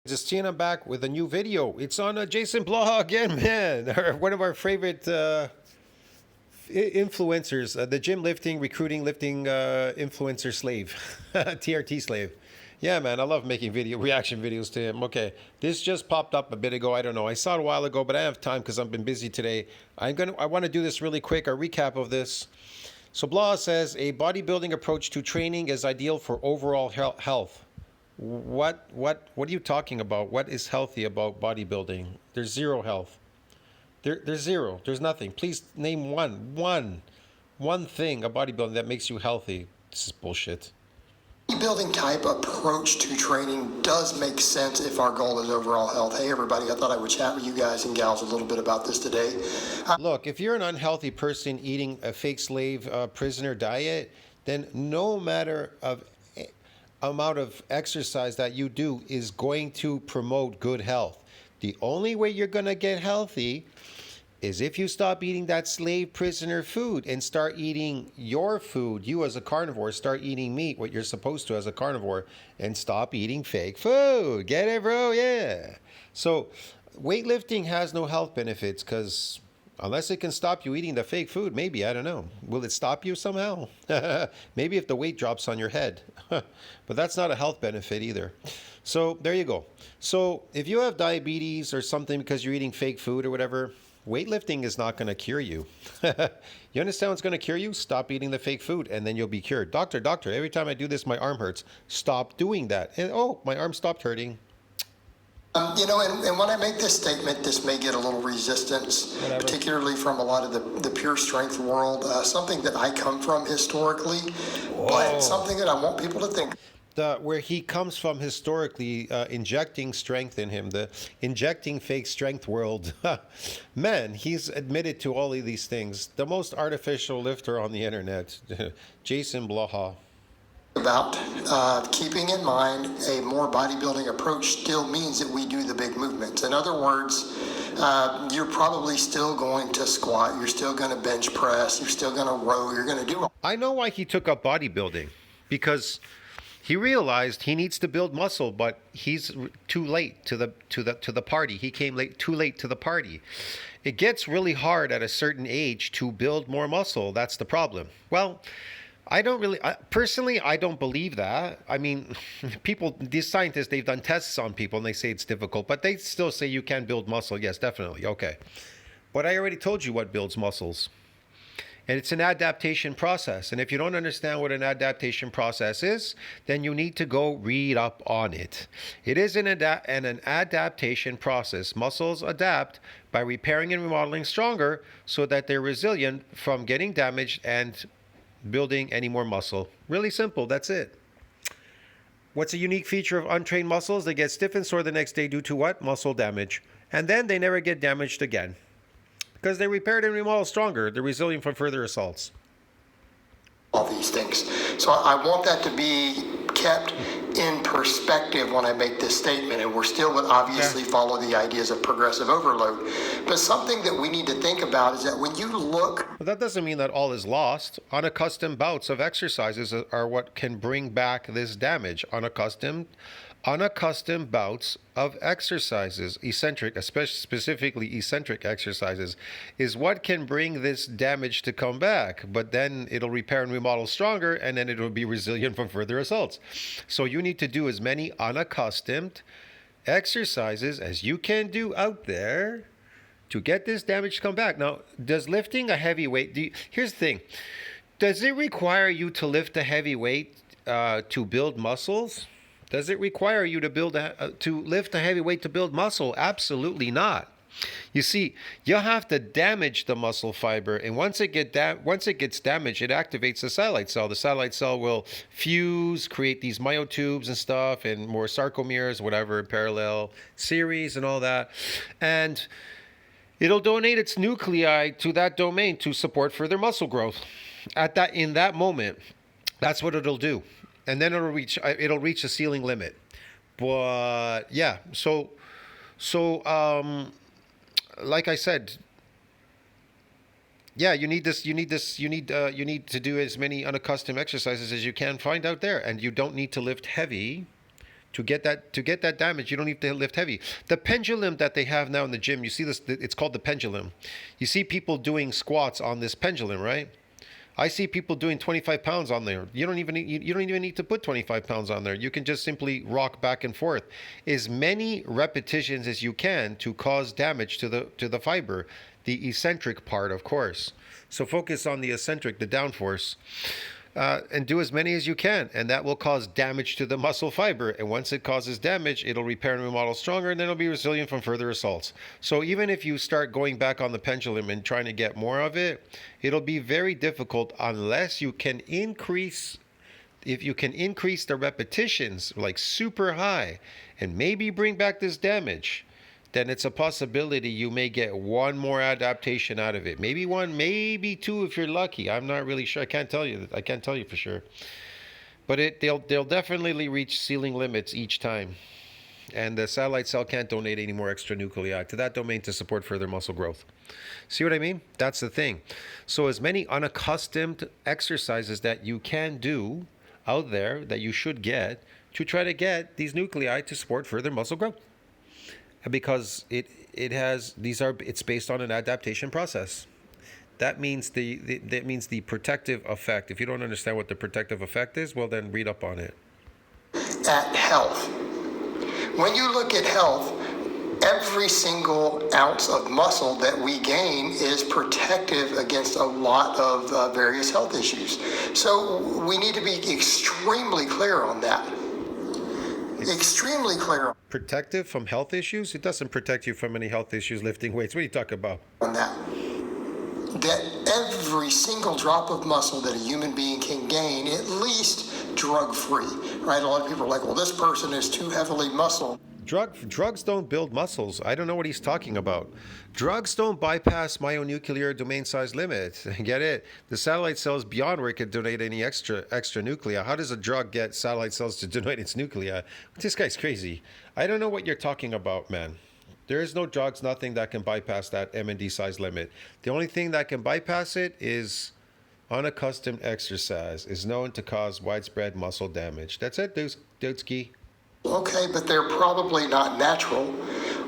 Justine, I'm back with a new video. It's on Jason Blaha again, man. One of our favorite influencers, the gym lifting, recruiting, lifting influencer slave, TRT slave. Yeah, man, I love making video reaction videos to him. Okay, this just popped up a bit ago. I don't know. I saw it a while ago, but I have time because I've been busy today. I want to do this really quick. A recap of this. So Blaha says a bodybuilding approach to training is ideal for overall health. What are you talking about? What is healthy about bodybuilding? There's zero health. There's zero. There's nothing. Please name one thing about bodybuilding that makes you healthy. This is bullshit. Bodybuilding type approach to training does make sense if our goal is overall health. Hey everybody, I thought I would chat with you guys and gals a little bit about this today. Look, if you're an unhealthy person eating a fake slave prisoner diet, then no matter of amount of exercise that you do is going to promote good health. The only way you're going to get healthy is if you stop eating that slave prisoner food and start eating your food. You as a carnivore start eating meat, what you're supposed to as a carnivore, and stop eating fake food. Get it, bro? Yeah. So weightlifting has no health benefits because unless it can stop you eating the fake food, maybe, I don't know. Will it stop you somehow? Maybe if the weight drops on your head. But that's not a health benefit either. So there you go. So if you have diabetes or something because you're eating fake food or whatever, weightlifting is not going to cure you. You understand what's going to cure you? Stop eating the fake food and then you'll be cured. Doctor, every time I do this, my arm hurts. Stop doing that. And oh, my arm stopped hurting. And when I make this statement, this may get a little resistance, particularly from a lot of the pure strength world, something that I come from historically, but something that I want people to think. Where he comes from historically, injecting strength in him, the injecting fake strength world. Man, he's admitted to all of these things. The most artificial lifter on the internet, Jason Blaha. About keeping in mind a more bodybuilding approach still means that we do the big movements. In other words, you're probably still going to squat, you're still going to bench press, you're still going to row, you're going to do. I know why he took up bodybuilding, because he realized he needs to build muscle, but he's too late to the party. He came too late to the party. It gets really hard at a certain age to build more muscle. That's the problem. Well, personally, I don't believe that. I mean, these scientists, they've done tests on people and they say it's difficult, but they still say you can build muscle. Yes, definitely. Okay. But I already told you what builds muscles. And it's an adaptation process. And if you don't understand what an adaptation process is, then you need to go read up on it. It is an adaptation process. Muscles adapt by repairing and remodeling stronger so that they're resilient from getting damaged and building any more muscle. Really simple. That's it. What's a unique feature of untrained muscles? They get stiff and sore the next day due to what? Muscle damage. And then they never get damaged again because they repaired and remodeled stronger. They're resilient from further assaults. All these things. So I want that to be kept in perspective when I make this statement, and we're still would obviously follow the ideas of progressive overload. But something that we need to think about is that when you look... But that doesn't mean that all is lost. Unaccustomed bouts of exercises are what can bring back this damage. Unaccustomed bouts of exercises, specifically eccentric exercises, is what can bring this damage to come back. But then it'll repair and remodel stronger, and then it'll be resilient from further assaults. So you need to do as many unaccustomed exercises as you can do out there to get this damage to come back. Now, does lifting a heavy weight... Here's the thing. Does it require you to lift a heavy weight to build muscles? Does it require you to lift a heavy weight to build muscle? Absolutely not. You see, you have to damage the muscle fiber, and once it gets damaged, it activates the satellite cell. The satellite cell will fuse, create these myotubes and stuff, and more sarcomeres, whatever, parallel series and all that, and it'll donate its nuclei to that domain to support further muscle growth. In that moment, that's what it'll do. And then it'll reach a ceiling limit. But yeah, so like I said, yeah, you need to do as many unaccustomed exercises as you can find out there, and you don't need to lift heavy To get that damage, you don't need to lift heavy. The pendulum that they have now in the gym, you see this, it's called the pendulum. You see people doing squats on this pendulum, right? I see people doing 25 pounds on there. You don't even need to put 25 pounds on there. You can just simply rock back and forth as many repetitions as you can to cause damage to the fiber, the eccentric part, of course. So focus on the eccentric, the downforce. And do as many as you can, and that will cause damage to the muscle fiber. And once it causes damage, it'll repair and remodel stronger, and then it'll be resilient from further assaults. So even if you start going back on the pendulum and trying to get more of it, it'll be very difficult unless you can increase. If you can increase the repetitions like super high and maybe bring back this damage, then it's a possibility you may get one more adaptation out of it. Maybe one, maybe two if you're lucky. I'm not really sure. I can't tell you for sure. But they'll definitely reach ceiling limits each time. And the satellite cell can't donate any more extra nuclei to that domain to support further muscle growth. See what I mean? That's the thing. So as many unaccustomed exercises that you can do out there that you should get to try to get these nuclei to support further muscle growth. Because it's based on an adaptation process. That means the protective effect. If you don't understand what the protective effect is, well then read up on it. At health. When you look at health, every single ounce of muscle that we gain is protective against a lot of various health issues. So we need to be extremely clear on that. Extremely clear Protective from health issues? It doesn't protect you from any health issues lifting weights. What are you talking about? on that. That every single drop of muscle that a human being can gain, at least drug-free, right? A lot of people are like, well, this person is too heavily muscle. Drugs don't build muscles. I don't know what he's talking about. Drugs don't bypass myonuclear domain size limit. Get it? The satellite cells beyond where it could donate any extra nuclei. How does a drug get satellite cells to donate its nuclei? This guy's crazy. I don't know what you're talking about, man. There is no drugs, nothing that can bypass that M&D size limit. The only thing that can bypass it is unaccustomed exercise is known to cause widespread muscle damage. That's it, Dudesky. Okay, but they're probably not natural.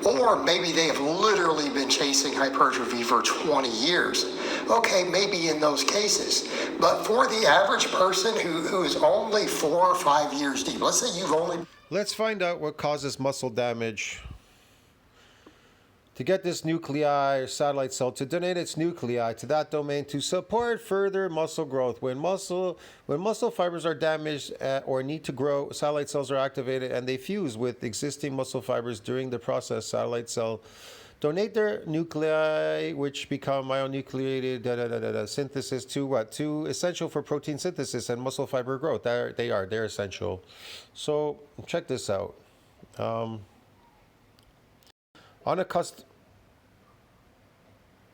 Or maybe they have literally been chasing hypertrophy for 20 years. Okay, maybe in those cases. But for the average person who is only 4 or 5 years deep, let's say you've only... Let's find out what causes muscle damage. To get this nuclei or satellite cell to donate its nuclei to that domain to support further muscle growth. When muscle fibers are damaged or need to grow, satellite cells are activated and they fuse with existing muscle fibers during the process. Satellite cell donate their nuclei, which become myonucleated synthesis to what? To essential for protein synthesis and muscle fiber growth. They're essential. So check this out.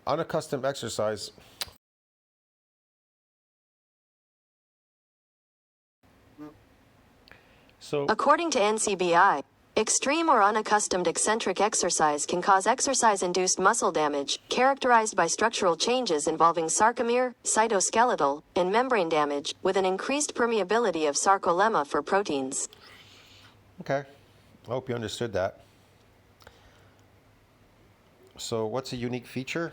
Unaccustomed exercise. So, according to NCBI, extreme or unaccustomed eccentric exercise can cause exercise-induced muscle damage, characterized by structural changes involving sarcomere, cytoskeletal, and membrane damage, with an increased permeability of sarcolemma for proteins. okay, I hope you understood that. So what's a unique feature?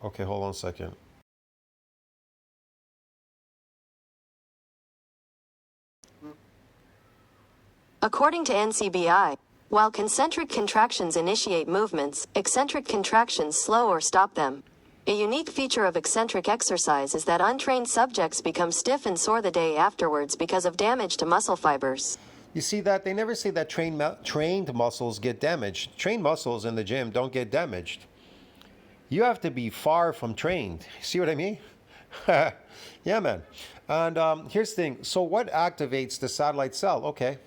Okay, hold on a second. According to NCBI, while concentric contractions initiate movements, eccentric contractions slow or stop them. A unique feature of eccentric exercise is that untrained subjects become stiff and sore the day afterwards because of damage to muscle fibers. You see that? They never say that trained muscles get damaged. Trained muscles in the gym don't get damaged. You have to be far from trained. See what I mean? Yeah, man. And here's the thing. So what activates the satellite cell? Okay.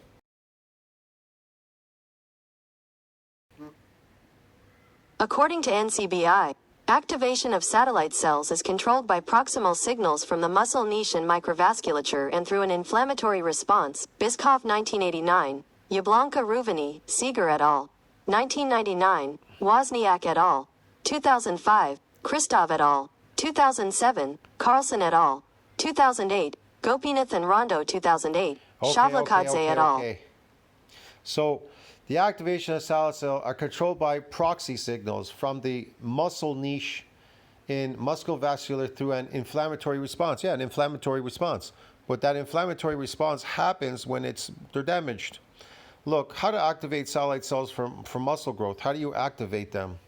According to NCBI, activation of satellite cells is controlled by proximal signals from the muscle niche and microvasculature and through an inflammatory response. Biskov 1989, Yablonka Ruvini, Seeger et al. 1999, Wozniak et al. 2005, Christov et al. 2007, Carlson et al. 2008, Gopinath and Rondo 2008, Shavlakadze et al. So the activation of salad cells are controlled by proxy signals from the muscle niche in musculovascular through an inflammatory response. Yeah, an inflammatory response. But that inflammatory response happens when they're damaged. Look, how to activate satellite cells for muscle growth. How do you activate them?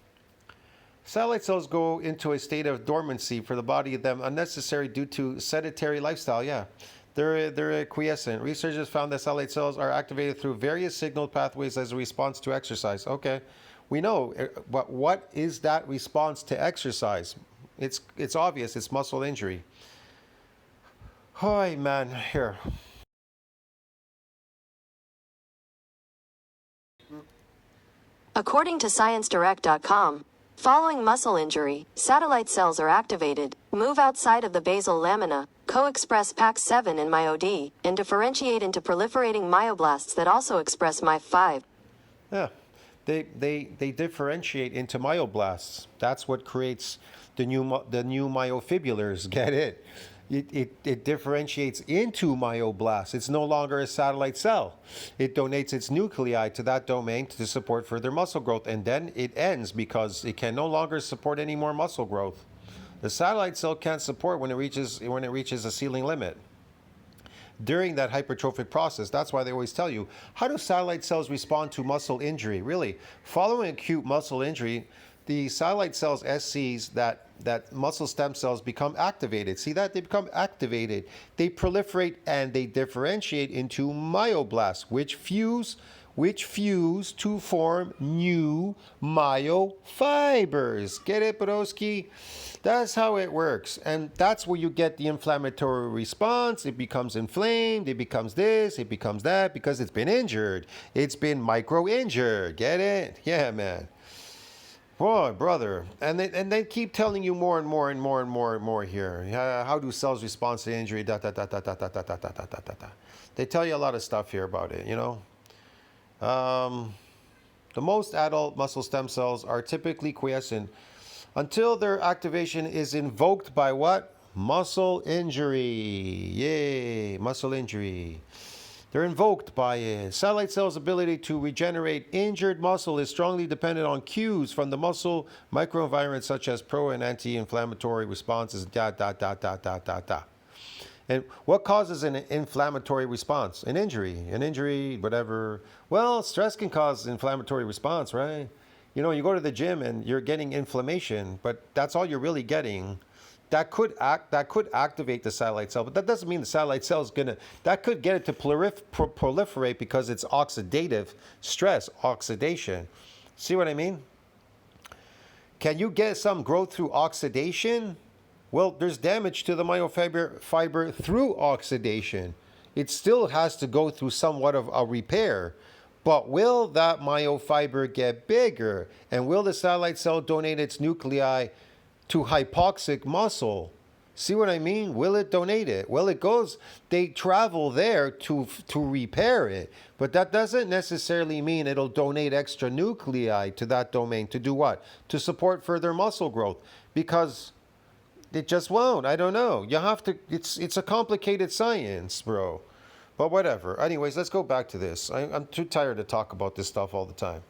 Satellite cells go into a state of dormancy for the body of them unnecessary due to sedentary lifestyle. Yeah, they're quiescent. Researchers found that satellite cells are activated through various signal pathways as a response to exercise. Okay, we know, but what is that response to exercise? It's obvious. It's muscle injury. Hi, man. Here. According to ScienceDirect.com, following muscle injury, satellite cells are activated, move outside of the basal lamina, co-express PAX7 and MyoD, and differentiate into proliferating myoblasts that also express MY5. Yeah, they differentiate into myoblasts. That's what creates the new myofibrillars. Get it? It differentiates into myoblasts. It's no longer a satellite cell. It donates its nuclei to that domain to support further muscle growth, and then it ends because it can no longer support any more muscle growth. The satellite cell can't support when it reaches a ceiling limit. During that hypertrophic process, that's why they always tell you, how do satellite cells respond to muscle injury? Really, following acute muscle injury, the satellite cells, SCs, that muscle stem cells become activated. See that? They become activated. They proliferate and they differentiate into myoblasts, which fuse to form new myofibers. Get it, Podolsky? That's how it works. And that's where you get the inflammatory response. It becomes inflamed. It becomes this. It becomes that because it's been injured. It's been micro-injured. Get it? Yeah, man. Boy, brother. And they keep telling you more and more and more and more and more here. How do cells respond to injury? They tell you a lot of stuff here about it, you know. The most adult muscle stem cells are typically quiescent until their activation is invoked by what? Muscle injury. Yay, muscle injury. They're invoked by it. Satellite cells' ability to regenerate injured muscle is strongly dependent on cues from the muscle microenvironment, such as pro and anti-inflammatory responses. And what causes an inflammatory response? An injury, whatever. Well, stress can cause inflammatory response, right? You know, you go to the gym and you're getting inflammation, but that's all you're really getting. That could activate the satellite cell, but that doesn't mean the satellite cell is that could get it to proliferate because it's oxidative stress, oxidation. See what I mean? Can you get some growth through oxidation? Well, there's damage to the myofiber through oxidation. It still has to go through somewhat of a repair. But will that myofiber get bigger? And will the satellite cell donate its nuclei to hypoxic muscle? See what I mean? Will it donate it? Well, it goes, they travel there to repair it. But that doesn't necessarily mean it'll donate extra nuclei to that domain to do what? To support further muscle growth. Because it just won't. I don't know. You have to, it's a complicated science, bro. But whatever. Anyways, let's go back to this. I'm too tired to talk about this stuff all the time.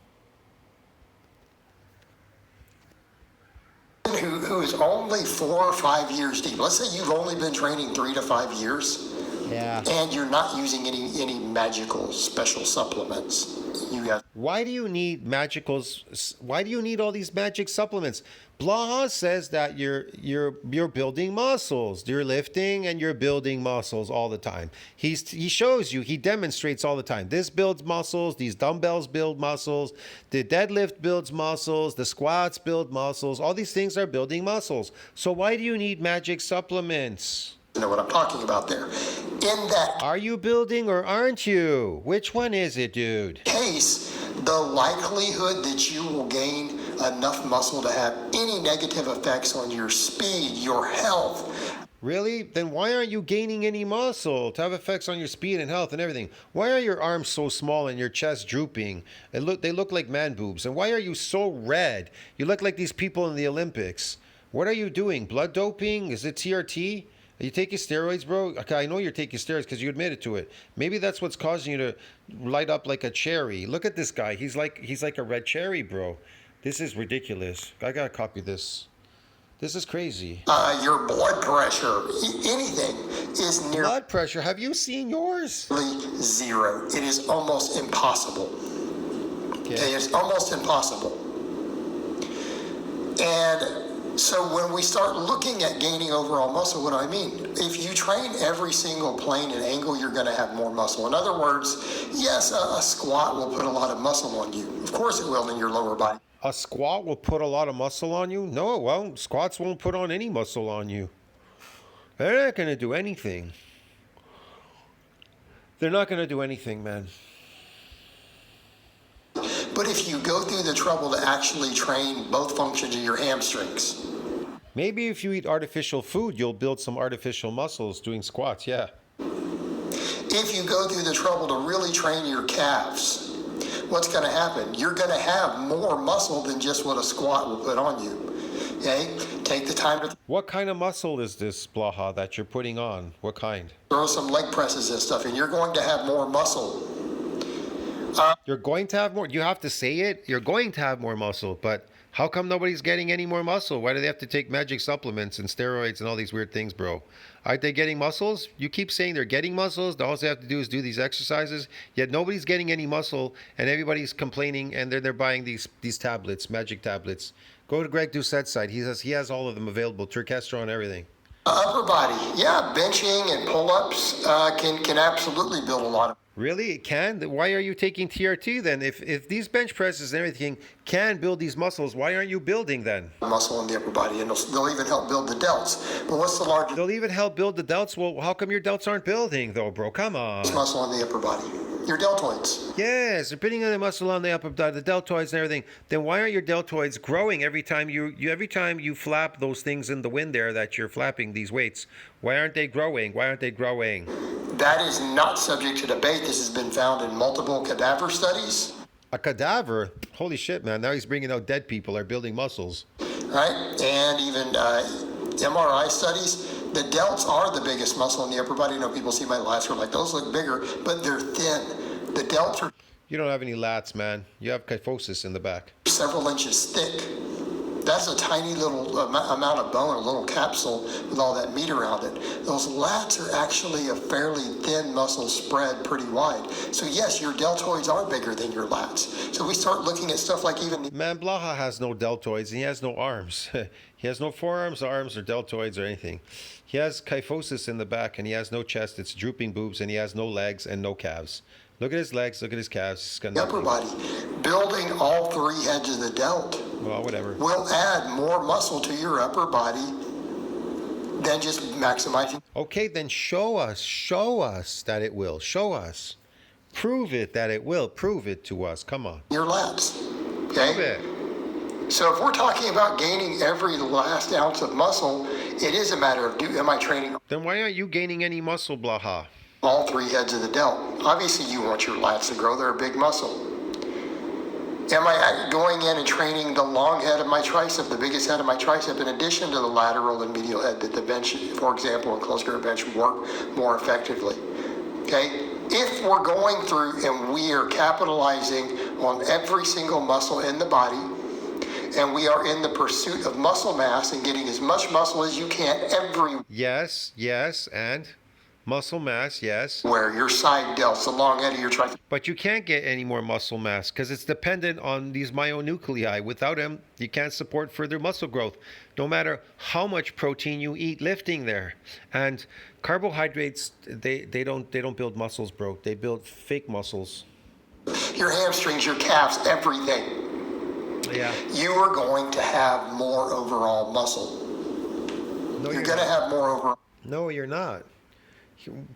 Who is only 4 or 5 years deep. Let's say you've only been training 3 to 5 years. Yeah. And you're not using any magical special supplements. You have. Why do you need magicals? Why do you need all these magic supplements? Blaha says that you're building muscles. You're lifting and you're building muscles all the time. He shows you, he demonstrates all the time. This builds muscles, these dumbbells build muscles, the deadlift builds muscles, the squats build muscles. All these things are building muscles. So why do you need magic supplements? You know what I'm talking about there. In that Are you building or aren't you? Which one is it, dude? case, the likelihood that you will gain enough muscle to have any negative effects on your speed, your health. Really? Then why aren't you gaining any muscle to have effects on your speed and health and everything? Why are your arms so small and your chest drooping? They look like man boobs. And why are you so red? You look like these people in the Olympics. What are you doing? Blood doping? Is it TRT? Are you taking steroids, bro? Okay, I know you're taking steroids because you admitted to it. Maybe that's what's causing you to light up like a cherry. Look at this guy. He's like a red cherry, bro. This is ridiculous. I gotta copy this. This is crazy. Your blood pressure, anything is nearly Blood pressure. Have you seen yours? zero. It is almost impossible. Okay, it's almost impossible. And so when we start looking at gaining overall muscle, what do I mean? If you train every single plane and angle, you're going to have more muscle. In other words, yes, a squat will put a lot of muscle on you. Of course it will in your lower body. A squat will put a lot of muscle on you? No, it won't. Squats won't put on any muscle on you. They're not going to do anything. They're not going to do anything, man. But if you go through the trouble to actually train both functions of your hamstrings. Maybe if you eat artificial food, you'll build some artificial muscles doing squats, yeah. If you go through the trouble to really train your calves, what's going to happen? You're going to have more muscle than just what a squat will put on you. Okay? Take the time to What kind of muscle is this, Blaha, that you're putting on? What kind? throw some leg presses and stuff, and you're going to have more muscle. You're going to have more. You have to say it. You're going to have more muscle, but how come nobody's getting any more muscle? Why do they have to take magic supplements and steroids and all these weird things, bro? Aren't they getting muscles? You keep saying they're getting muscles. All they have to do is do these exercises. Yet nobody's getting any muscle, and everybody's complaining, and they're buying these tablets, magic tablets. Go to Greg Doucette's site. He has all of them available, Turkesterone, everything. Upper body, yeah, benching and pull-ups can absolutely build a lot of Really? It can? Why are you taking TRT then? If these bench presses and everything can build these muscles, why aren't you building then? muscle in the upper body, and they'll even help build the delts. But what's the largest They'll even help build the delts. Well, how come your delts aren't building though, bro? Come on. muscle in the upper body? Your deltoids. Yes, they're putting on the muscle on the upper, the deltoids and everything. Then why aren't your deltoids growing every time you flap those things in the wind there that you're flapping these weights? Why aren't they growing? Why aren't they growing? That is not subject to debate. This has been found in multiple cadaver studies. A cadaver? Holy shit, man! Now he's bringing out dead people are building muscles. Right? And even MRI studies, the delts are the biggest muscle in the upper body. You know, people see my lats are like, those look bigger, but they're thin. The delts are You don't have any lats, man. You have kyphosis in the back. several inches thick. That's a tiny little amount of bone, a little capsule with all that meat around it. Those lats are actually a fairly thin muscle spread pretty wide. So yes, your deltoids are bigger than your lats. So we start looking at stuff like even the Man, Blaha has no deltoids and he has no arms. He has no forearms, arms, or deltoids or anything. He has kyphosis in the back and he has no chest. It's drooping boobs and he has no legs and no calves. Look at his legs, look at his calves. He's got upper nothing. body. Building all three heads of the delt Well, whatever. will add more muscle to your upper body than just maximizing Okay, then show us that it will. Show us. Prove it that it will. Prove it to us. Come on. your lats. Prove Okay? it. So if we're talking about gaining every last ounce of muscle, it is a matter of am I training Then why aren't you gaining any muscle, Blaha? all three heads of the delt? Obviously you want your lats to grow, they're a big muscle. Am I going in and training the long head of my tricep, the biggest head of my tricep, in addition to the lateral and medial head that the bench, for example, in close grip bench work more effectively? Okay? If we're going through and we are capitalizing on every single muscle in the body, and we are in the pursuit of muscle mass and getting as much muscle as you can everywhere, Yes, and muscle mass, yes. your side delts, the long head of your tricep, But you can't get any more muscle mass because it's dependent on these myonuclei. Without them, you can't support further muscle growth, no matter how much protein you eat lifting there. And carbohydrates, they don't build muscles, bro. They build fake muscles. your hamstrings, your calves, everything. Yeah. You are going to have more overall muscle. No, You're going to have more overall No, you're not.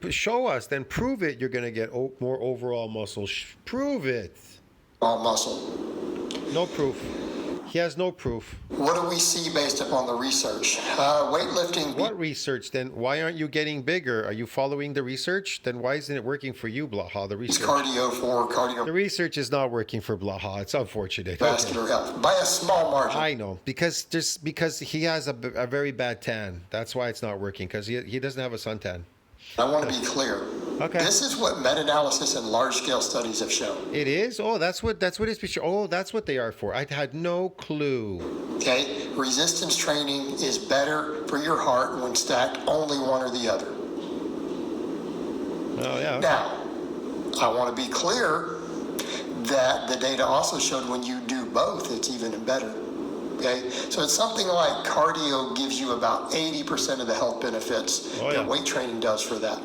Show us, then prove it. You're going to get more overall muscle. Prove it. muscle. No proof. He has no proof. What do we see based upon the research? Weightlifting. What research then? Why aren't you getting bigger? Are you following the research? Then why isn't it working for you, Blaha? The research. Cardio for The research is not working for Blaha. It's unfortunate. Vascular health by a small margin. I know because he has a very bad tan. That's why it's not working because he doesn't have a suntan. I want to be clear. Okay. This is what meta-analysis and large-scale studies have shown. It is? Oh, that's what it's. Oh, that's what they are for. I had no clue. Okay, resistance training is better for your heart when stacked only one or the other. Oh yeah. Okay. Now, I want to be clear that the data also showed when you do both, it's even better. Okay, so it's something like cardio gives you about 80% of the health benefits that weight training does for that.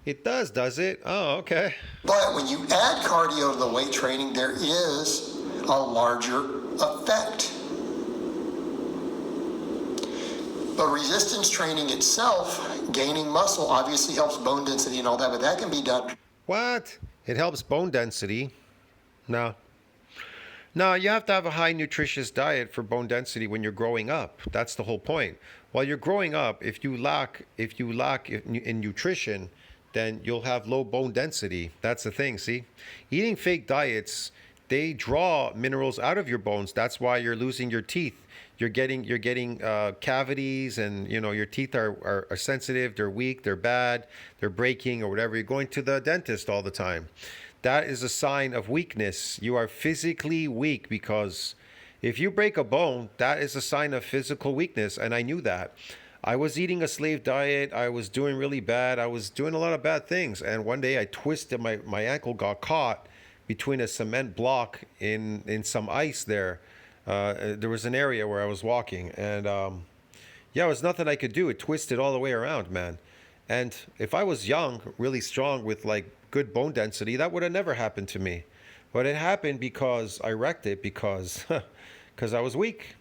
It does it? Oh, okay. But when you add cardio to the weight training, there is a larger effect. But resistance training itself, gaining muscle, obviously helps bone density and all that, but that can be done. What? It helps bone density? No. No, you have to have a high nutritious diet for bone density when you're growing up. That's the whole point. While you're growing up, if you lack in nutrition, then you'll have low bone density. That's the thing, see? Eating fake diets, they draw minerals out of your bones. That's why you're losing your teeth. You're getting cavities, and your teeth are sensitive, they're weak, they're bad, they're breaking or whatever. You're going to the dentist all the time. That is a sign of weakness. You are physically weak, because if you break a bone, that is a sign of physical weakness. And I knew that. I was eating a slave diet. I was doing really bad. I was doing a lot of bad things. And one day I twisted, my ankle got caught between a cement block in some ice there. There was an area where I was walking. And there was nothing I could do. It twisted all the way around, man. And if I was young, really strong with good bone density, that would have never happened to me. But it happened because I wrecked it because I was weak.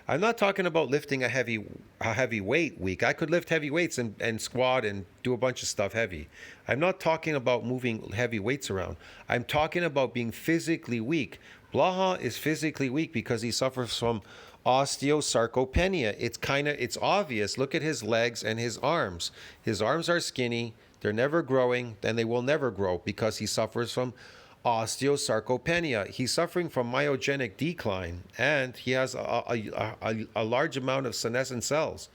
I'm not talking about lifting a heavy weight weak. I could lift heavy weights and squat and do a bunch of stuff heavy. I'm not talking about moving heavy weights around. I'm talking about being physically weak. Blaha is physically weak because he suffers from osteosarcopenia. It's obvious. Look at his legs and his arms. His arms are skinny. They're never growing, and they will never grow because he suffers from osteosarcopenia. He's suffering from myogenic decline, and he has a large amount of senescent cells.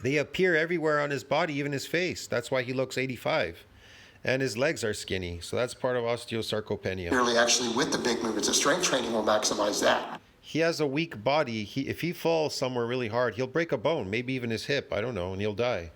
They appear everywhere on his body, even his face. That's why he looks 85. And his legs are skinny. So that's part of osteosarcopenia. Clearly, actually, with the big movements, the strength training will maximize that. He has a weak body. If he falls somewhere really hard, he'll break a bone, maybe even his hip. I don't know, and he'll die.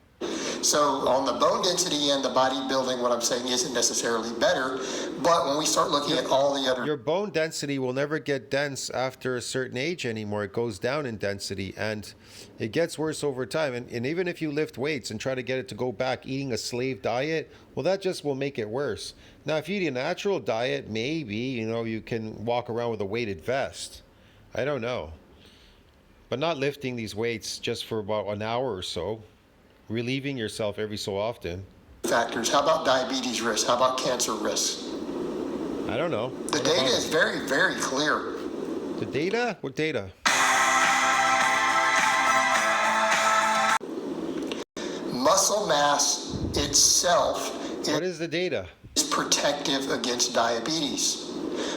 So on the bone density and the bodybuilding, what I'm saying isn't necessarily better, but when we start looking at all the other... Your bone density will never get dense after a certain age anymore. It goes down in density, and it gets worse over time. And even if you lift weights and try to get it to go back eating a slave diet, well, that just will make it worse. Now, if you eat a natural diet, maybe, you can walk around with a weighted vest. I don't know. But not lifting these weights just for about an hour or so. Relieving yourself every so often. Factors. How about diabetes risk? How about cancer risk? I don't know. The data is very, very clear. The data? What data? Muscle mass itself What is the data? is protective against diabetes.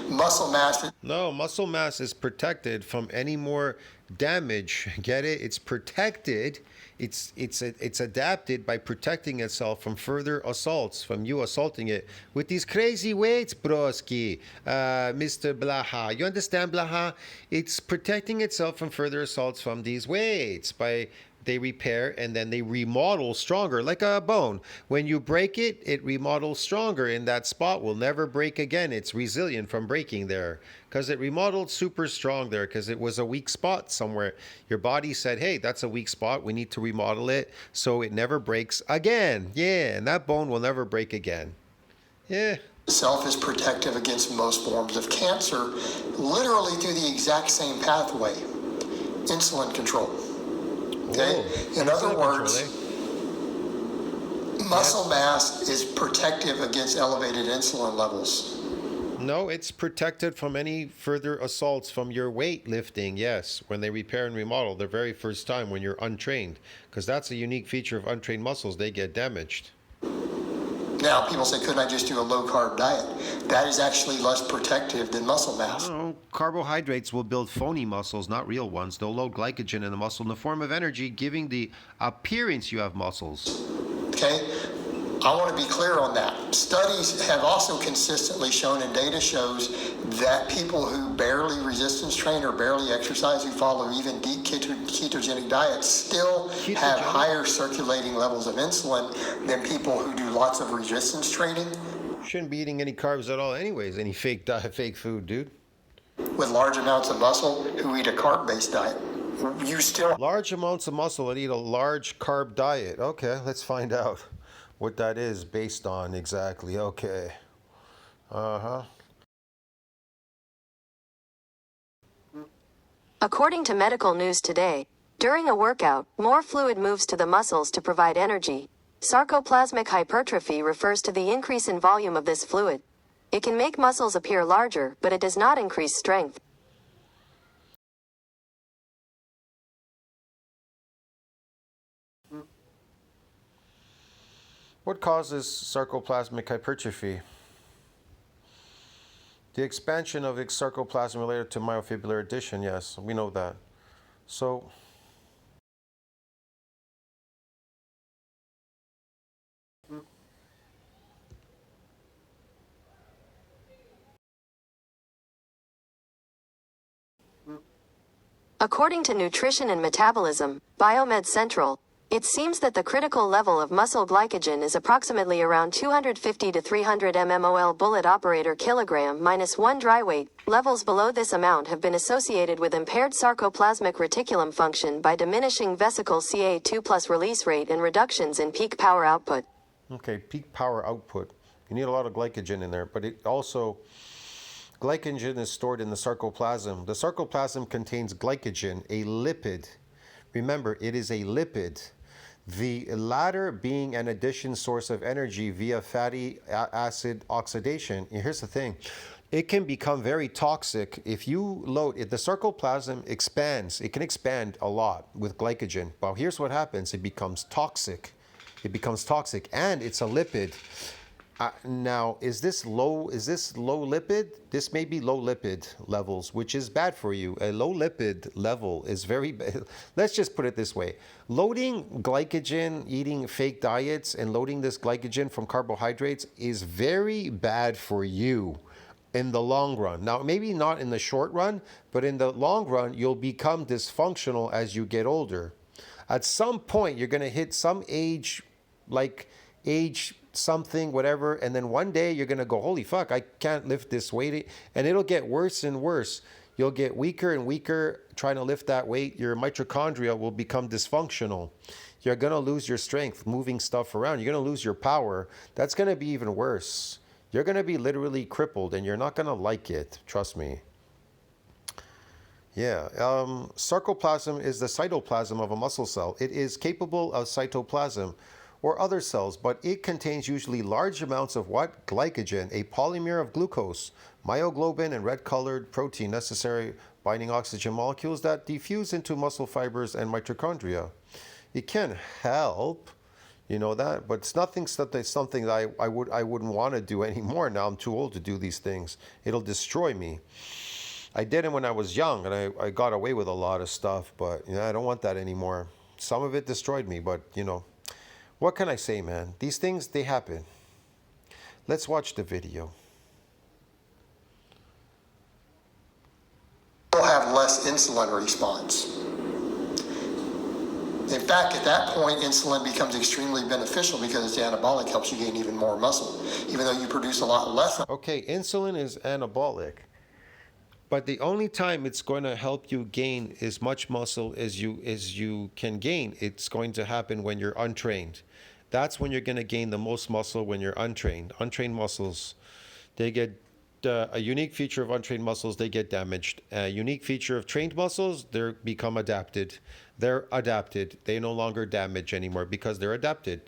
Muscle mass... No, muscle mass is protected from any more damage. Get it? It's protected. It's adapted by protecting itself from further assaults, from you assaulting it with these crazy weights, broski, Mr. Blaha. You understand, Blaha? It's protecting itself from further assaults from these weights by they repair and then they remodel stronger, like a bone. When you break it, it remodels stronger, and that spot will never break again. It's resilient from breaking there because it remodeled super strong there because it was a weak spot somewhere. Your body said, hey, that's a weak spot. We need to remodel it so it never breaks again. Yeah, and that bone will never break again. Yeah. Itself is protective against most forms of cancer, literally through the exact same pathway. Insulin control. Okay? In other words, muscle mass is protective against elevated insulin levels. No, it's protected from any further assaults from your weightlifting. Yes, when they repair and remodel the very first time when you're untrained, because that's a unique feature of untrained muscles. They get damaged. Now, people say, couldn't I just do a low-carb diet? That is actually less protective than muscle mass. No, carbohydrates will build phony muscles, not real ones. They'll load glycogen in the muscle in the form of energy, giving the appearance you have muscles. Okay? I want to be clear on that. Studies have also consistently shown, and data shows, that people who barely resistance train or barely exercise, who follow even deep ketogenic diets, still have higher circulating levels of insulin than people who do lots of resistance training. Shouldn't be eating any carbs at all anyways, any fake diet, fake food, dude. With large amounts of muscle who eat a carb-based diet. You still... Large amounts of muscle that eat a large carb diet. Okay, let's find out what that is based on exactly. Okay. According to Medical News Today, during a workout, more fluid moves to the muscles to provide energy. Sarcoplasmic hypertrophy refers to the increase in volume of this fluid. It can make muscles appear larger, but it does not increase strength. What causes sarcoplasmic hypertrophy? The expansion of sarcoplasm related to myofibrillar addition. Yes, we know that. So, According to Nutrition and Metabolism, Biomed Central, it seems that the critical level of muscle glycogen is approximately around 250 to 300 mmol bullet operator kilogram minus 1 dry weight. Levels below this amount have been associated with impaired sarcoplasmic reticulum function by diminishing vesicle Ca2 plus release rate and reductions in peak power output. okay, peak power output. You need a lot of glycogen in there, but it also, glycogen is stored in the sarcoplasm. The sarcoplasm contains glycogen, a lipid. Remember, it is a lipid. The latter being an addition source of energy via fatty acid oxidation. And here's the thing. It can become very toxic if you load it. The sarcoplasm expands. It can expand a lot with glycogen. But here's what happens. It becomes toxic. It becomes toxic, and it's a lipid. Now, is this low lipid? This may be low lipid levels, which is bad for you. A low lipid level is very bad. Let's just put it this way. Loading glycogen, eating fake diets, and loading this glycogen from carbohydrates is very bad for you in the long run. Now, maybe not in the short run, but in the long run, you'll become dysfunctional as you get older. At some point, you're going to hit some age, like age something, whatever, and then one day you're gonna go, holy fuck, I can't lift this weight, and it'll get worse and worse. You'll get weaker and weaker trying to lift that weight. Your mitochondria will become dysfunctional. You're gonna lose your strength moving stuff around. You're gonna lose your power. That's gonna be even worse. You're gonna be literally crippled, and you're not gonna like it, trust me. Yeah, sarcoplasm is the cytoplasm of a muscle cell. It is capable of cytoplasm or other cells, but it contains usually large amounts of what? Glycogen, a polymer of glucose, myoglobin, and red-colored protein, necessary binding oxygen molecules that diffuse into muscle fibers and mitochondria. It can help, you know that, but it's nothing. Something that I wouldn't want to do anymore. Now I'm too old to do these things. It'll destroy me. I did it when I was young, and I got away with a lot of stuff, but I don't want that anymore. Some of it destroyed me, but what can I say, man? These things, they happen. Let's watch the video. Will have less insulin response. In fact, at that point, insulin becomes extremely beneficial because it's anabolic, helps you gain even more muscle, even though you produce a lot less. Okay, insulin is anabolic, but the only time it's going to help you gain as much muscle as you can gain, it's going to happen when you're untrained. That's when you're going to gain the most muscle, when you're untrained. Untrained muscles, they get a unique feature of untrained muscles, they get damaged. A unique feature of trained muscles, they become adapted. They're adapted. They no longer damage anymore because they're adapted.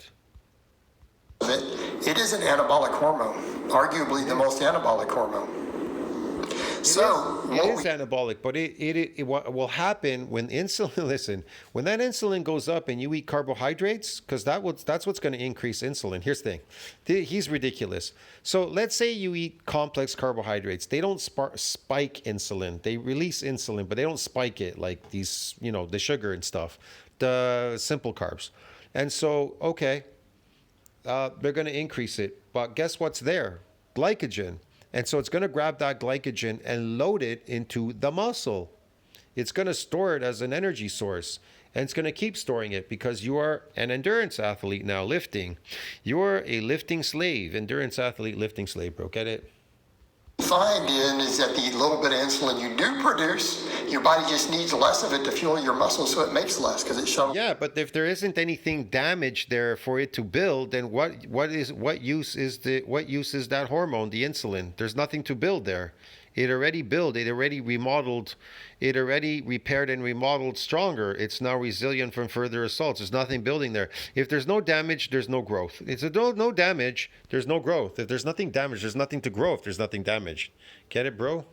It is an anabolic hormone, arguably the most anabolic hormone. So It is anabolic, but it what will happen when insulin. Listen, when that insulin goes up and you eat carbohydrates, because that's what's going to increase insulin. Here's the thing, he's ridiculous. So let's say you eat complex carbohydrates. They don't spike insulin. They release insulin, but they don't spike it like these, the sugar and stuff, the simple carbs. And so, okay, they're going to increase it, but guess what's there? Glycogen. And so it's going to grab that glycogen and load it into the muscle. It's going to store it as an energy source. And it's going to keep storing it because you are an endurance athlete now, lifting. You're a lifting slave, endurance athlete, lifting slave, bro. Get it? Find is that the little bit of insulin you do produce, your body just needs less of it to fuel your muscles, so it makes less because it shuttles. Yeah, but if there isn't anything damaged there for it to build, then what use is that hormone, the insulin? There's nothing to build there. It already built, it already remodeled, it already repaired and remodeled stronger. It's now resilient from further assaults. There's nothing building there. If there's no damage, there's no growth. It's no damage, there's no growth. If there's nothing damaged, there's nothing to grow if there's nothing damaged. Get it, bro?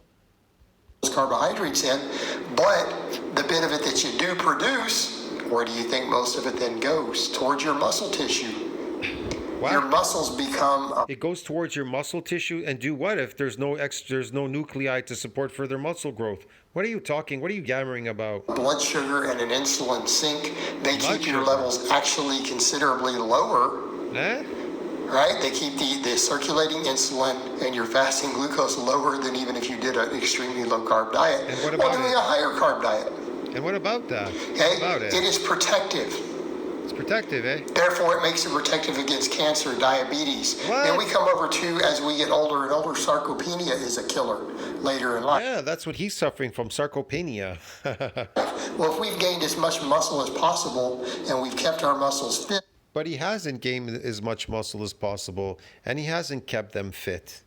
Carbohydrates in, but the bit of it that you do produce, where do you think most of it then goes? Towards your muscle tissue. What? Your muscles become. It goes towards your muscle tissue, and do what if there's no nuclei to support further muscle growth? What are you yammering about? Blood sugar and an insulin sink. They Blood keep your sugar. levels actually considerably lower. Eh? Right? They keep the circulating insulin and your fasting glucose lower than even if you did an extremely low carb diet. And what or about doing it? a higher carb diet. And what about that? Okay? What about it? It is protective. It's protective, eh? Therefore, it makes it protective against cancer, diabetes. What? Then we come over to, as we get older and older, sarcopenia is a killer later in life. Yeah, that's what he's suffering from, sarcopenia. Well, if we've gained as much muscle as possible and we've kept our muscles fit, But he hasn't gained as much muscle as possible, and he hasn't kept them fit.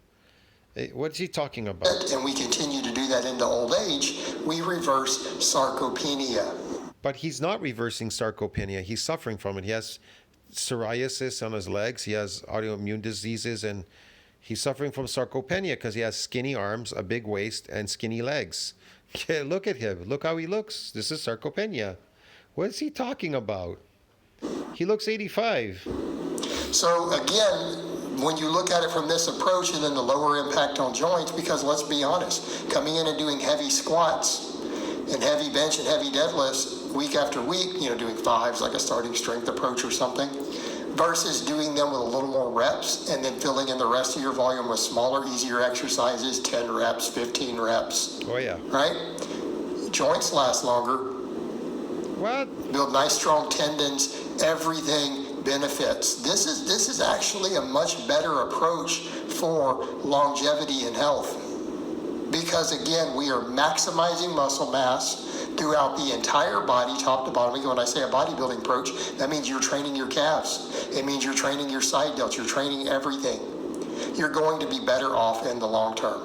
What's he talking about? and we continue to do that into old age, we reverse sarcopenia. But he's not reversing sarcopenia. He's suffering from it. He has psoriasis on his legs. He has autoimmune diseases, and he's suffering from sarcopenia because he has skinny arms, a big waist, and skinny legs. Yeah, look at him. Look how he looks. This is sarcopenia. What is he talking about? He looks 85. So again, when you look at it from this approach and then the lower impact on joints, because let's be honest, coming in and doing heavy squats and heavy bench and heavy deadlifts week after week, doing fives like a starting strength approach or something, versus doing them with a little more reps and then filling in the rest of your volume with smaller, easier exercises, 10 reps, 15 reps. Oh, yeah. Right? Joints last longer. What? Build nice strong tendons, everything benefits. This is actually a much better approach for longevity and health. Because again, we are maximizing muscle mass throughout the entire body, top to bottom. Again, when I say a bodybuilding approach, that means you're training your calves. It means you're training your side delts. You're training everything. You're going to be better off in the long term.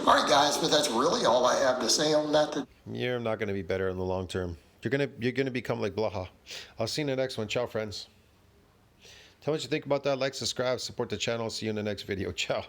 All right, guys, but that's really all I have to say on that. You're not going to be better in the long term. You're gonna become like Blaha. I'll see you in the next one. Ciao, friends. Tell me what you think about that. Like, subscribe, support the channel. See you in the next video. Ciao.